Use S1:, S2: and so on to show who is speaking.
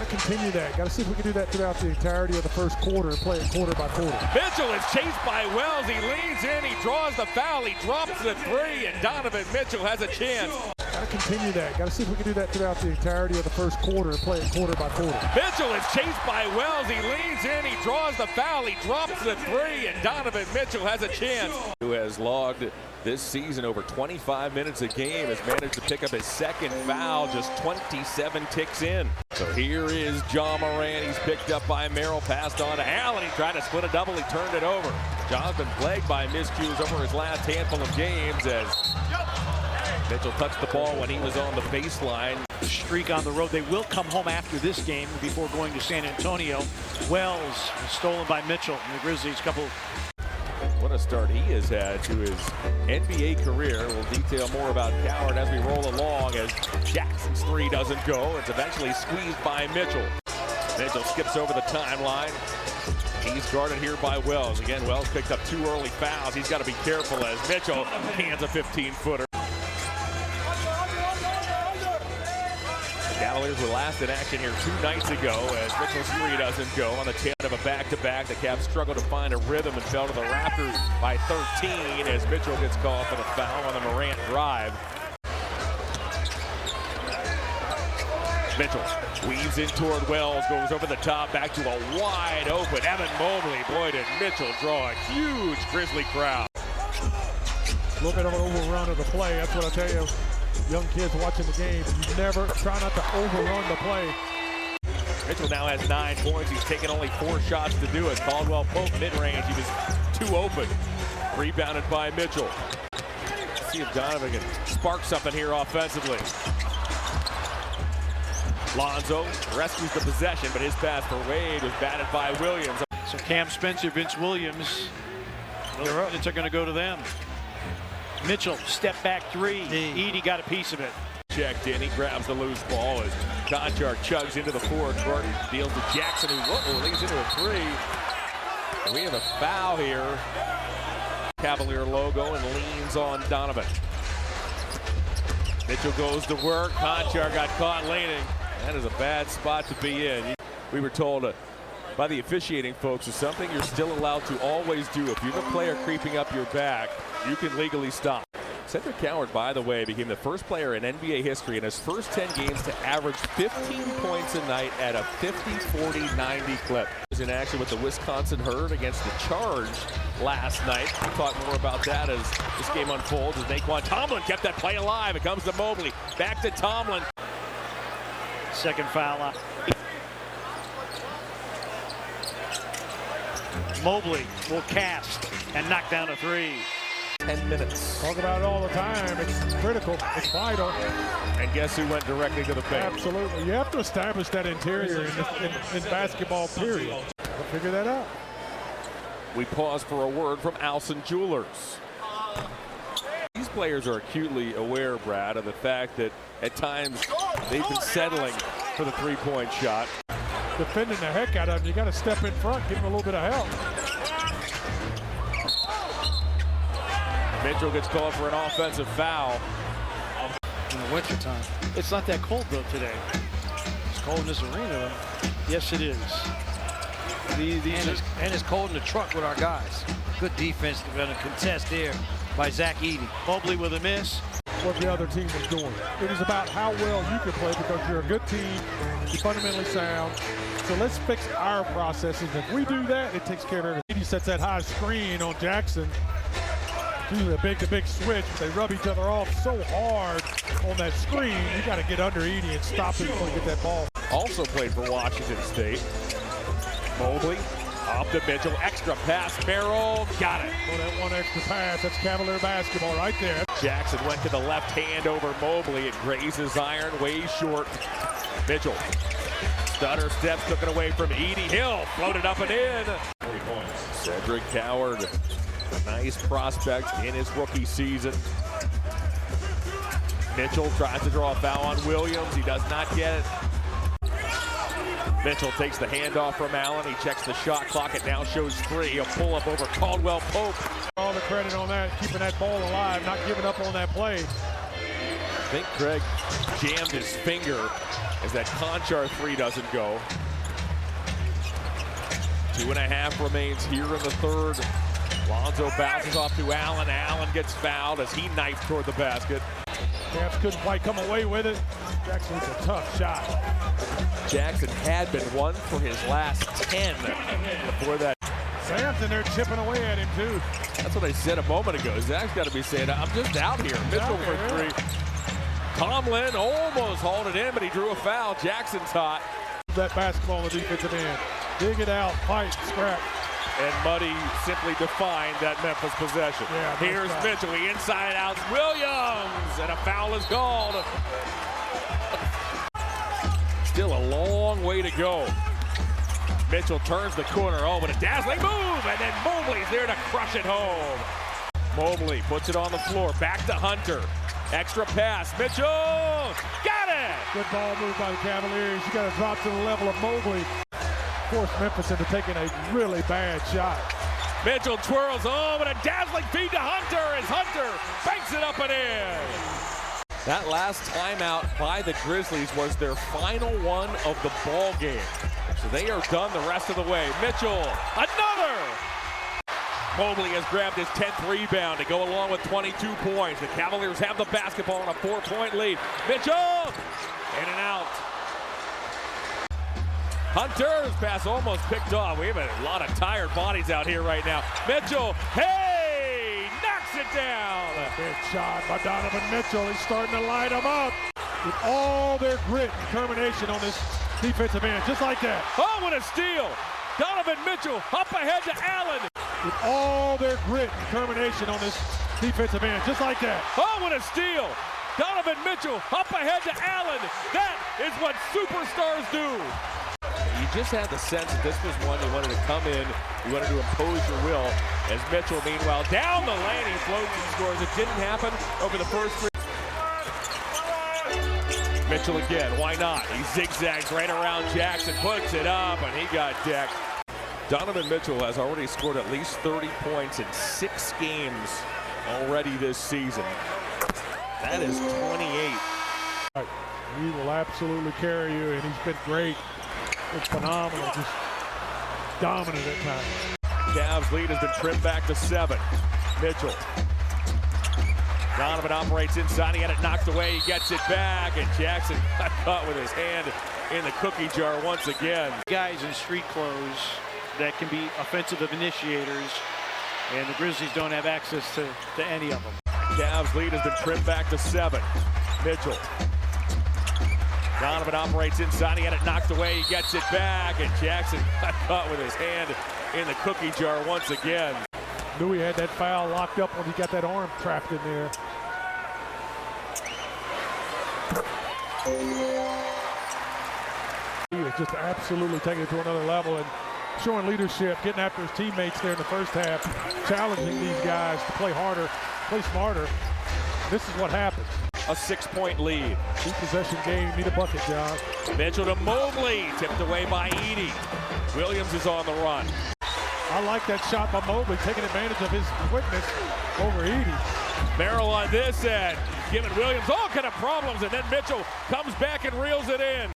S1: Got to continue that. Got to see if we can do that throughout the entirety of the first quarter and play it quarter by quarter.
S2: Mitchell is chased by Wells. He leans in. He draws the foul. He drops the three, and Donovan Mitchell has a chance.
S1: Got to continue that. Got to see if we can do that throughout the entirety of the first quarter and play it quarter by quarter.
S2: Mitchell is chased by Wells. He leans in. He draws the foul. He drops the three, and Donovan Mitchell has a chance. Who has logged this season over 25 minutes a game, has managed to pick up his second foul just 27 ticks in. So here is John Moran. He's picked up by Merrill, passed on to Allen. He tried to split a double. He turned it over. John's been plagued by miscues over his last handful of games as Mitchell touched the ball when he was on the baseline.
S3: Streak on the road. They will come home after this game before going to San Antonio. Wells stolen by Mitchell. And the Grizzlies
S2: What a start he has had to his NBA career. We'll detail more about Coward as we roll along as Jackson's three doesn't go. It's eventually squeezed by Mitchell. Mitchell skips over the timeline. He's guarded here by Wells. Again, Wells picked up 2 early fouls. He's got to be careful as Mitchell hands a 15-footer. Cavaliers were last in action here 2 nights ago as Mitchell's three doesn't go on the tail of a back-to-back. The Cavs struggled to find a rhythm and fell to the rafters by 13 as Mitchell gets called for the foul on the Morant drive. Mitchell weaves in toward Wells, goes over the top, back to a wide open Evan Mobley. Boy, did Mitchell draw a huge Grizzly crowd.
S1: A little bit of an overrun of the play. That's what I tell you. Young kids watching the game, you never try not to overrun the play.
S2: Mitchell now has 9 points. He's taken only 4 shots to do it. Caldwell Pope mid-range. He was too open. Rebounded by Mitchell. Let's see if Donovan can spark something here offensively. Lonzo rescues the possession, but his pass for Wade was batted by Williams.
S3: So Cam Spencer, Vince Williams, those minutes are going to go to them. Mitchell, step back three. Edey got a piece of it.
S2: Checked in, he grabs the loose ball as Konchar chugs into the forward court. He deals to Jackson, who leads into a three. And we have a foul here. Cavalier logo and leans on Donovan. Mitchell goes to work. Konchar got caught leaning. That is a bad spot to be in. We were told by the officiating folks, it's something you're still allowed to always do. If you have a player creeping up your back, you can legally stop. Cedric Coward, by the way, became the first player in NBA history in his first 10 games to average 15 points a night at a 50-40-90 clip. He was in action with the Wisconsin Herd against the Charge last night. We'll talk more about that as this game unfolds as Naquan Tomlin kept that play alive. It comes to Mobley. Back to Tomlin.
S3: Second foul. Mobley will cast and knock down a three.
S2: 10 minutes.
S1: Talk about it all the time. It's critical. It's vital.
S2: And guess who went directly to the paint?
S1: Absolutely. You have to establish that interior in basketball, period. We'll figure that out.
S2: We pause for a word from Alson Jewelers. These players are acutely aware, Brad, of the fact that at times they've been settling for the three-point shot.
S1: Defending the heck out of them, you got to step in front, give them a little bit of help.
S2: Mitchell gets called for an offensive foul.
S3: In the wintertime. It's not that cold, though, today. It's cold in this arena, though. Yes, it is.
S4: And it's cold in the truck with our guys. Good defense going to contest there by Zach Edey.
S3: Mobley with a miss.
S1: What the other team was doing. It was about how well you can play because you're a good team, you're fundamentally sound. So let's fix our processes. If we do that, it takes care of everything. He sets that high screen on Jackson. Usually a big switch. They rub each other off so hard on that screen. You got to get under Edey and stop him before you get that ball.
S2: Also played for Washington State. Mobley off to Mitchell. Extra pass. Merrill got it.
S1: Oh, that one extra pass. That's Cavalier basketball right there.
S2: Jackson went to the left hand over Mobley. It grazes iron way short. Mitchell. Stutter steps, took it away from Edey. Hill floated up and in. 3 points. Cedric Coward, a nice prospect in his rookie season. Mitchell tries to draw a foul on Williams. He does not get it. Mitchell takes the handoff from Allen. He checks the shot clock. It now shows 3. A pull-up over Caldwell Pope.
S1: All the credit on that, keeping that ball alive, not giving up on that play.
S2: I think Craig jammed his finger as that Konchar three doesn't go. 2.5 remains here in the third. Lonzo bounces off to Allen. Allen gets fouled as he knifed toward the basket.
S1: Cavs couldn't quite come away with it. Jackson was a tough shot.
S2: Jackson had been 1 for his last 10 before that.
S1: Sam's in there chipping away at him too.
S2: That's what I said a moment ago. Zach's got to be saying, I'm just out here. Mitchell for three. Tomlin almost hauled it in, but he drew a foul. Jackson's hot.
S1: That basketball on the defensive end. Dig it out, fight, scrap.
S2: And Muddy simply defined that Memphis possession.
S1: Yeah,
S2: here's Mitchell, he inside out Williams, and a foul is called. Still a long way to go. Mitchell turns the corner, oh, but a dazzling move, and then Mobley's there to crush it home. Mobley puts it on the floor, back to Hunter. Extra pass, Mitchell, got it!
S1: Good ball move by the Cavaliers. You got to drop to the level of Mobley. Forced Memphis into taking a really bad shot.
S2: Mitchell twirls home, and a dazzling feed to Hunter as Hunter banks it up and in. That last timeout by the Grizzlies was their final one of the ball game. So they are done the rest of the way. Mitchell, another! Mobley has grabbed his 10th rebound to go along with 22 points. The Cavaliers have the basketball on a 4-point lead. Mitchell, in and out. Hunter's pass almost picked off. We have a lot of tired bodies out here right now. Mitchell, hey, knocks it down.
S1: Big shot by Donovan Mitchell. He's starting to light them up with all their grit and determination on this defensive end, just like that.
S2: Oh, what a steal. Donovan Mitchell up ahead to Allen.
S1: With all their grit and determination on this defensive end, just like that.
S2: Oh, what a steal. Donovan Mitchell up ahead to Allen. That is what superstars do. You just had the sense that this was one you wanted to come in, you wanted to impose your will, as Mitchell, meanwhile, down the lane, he floats and scores. It didn't happen over the first three. Mitchell again, why not? He zigzags right around Jackson, puts it up, and he got decked. Donovan Mitchell has already scored at least 30 points in 6 games already this season. That is 28.
S1: He will absolutely carry you, and he's been great. It's phenomenal, just dominant at times.
S2: Cavs lead has been trimmed back to 7. Mitchell. Donovan operates inside, he had it knocked away, he gets it back, and Jackson got caught with his hand in the cookie jar once again.
S3: Guys in street clothes that can be offensive initiators, and the Grizzlies don't have access to any of them.
S2: Cavs lead has been trimmed back to 7. Mitchell. Donovan operates inside, he had it knocked away, he gets it back, and Jackson got caught with his hand in the cookie jar once again.
S1: Knew he had that foul locked up when he got that arm trapped in there. He is just absolutely taking it to another level and showing leadership, getting after his teammates there in the first half, challenging these guys to play harder, play smarter. This is what happens.
S2: A 6-point lead.
S1: 2-possession game, need a bucket, John.
S2: Mitchell to Mobley, tipped away by Edey. Williams is on the run.
S1: I like that shot by Mobley, taking advantage of his quickness over Edey.
S2: Merrill on this end, giving Williams all kind of problems, and then Mitchell comes back and reels it in.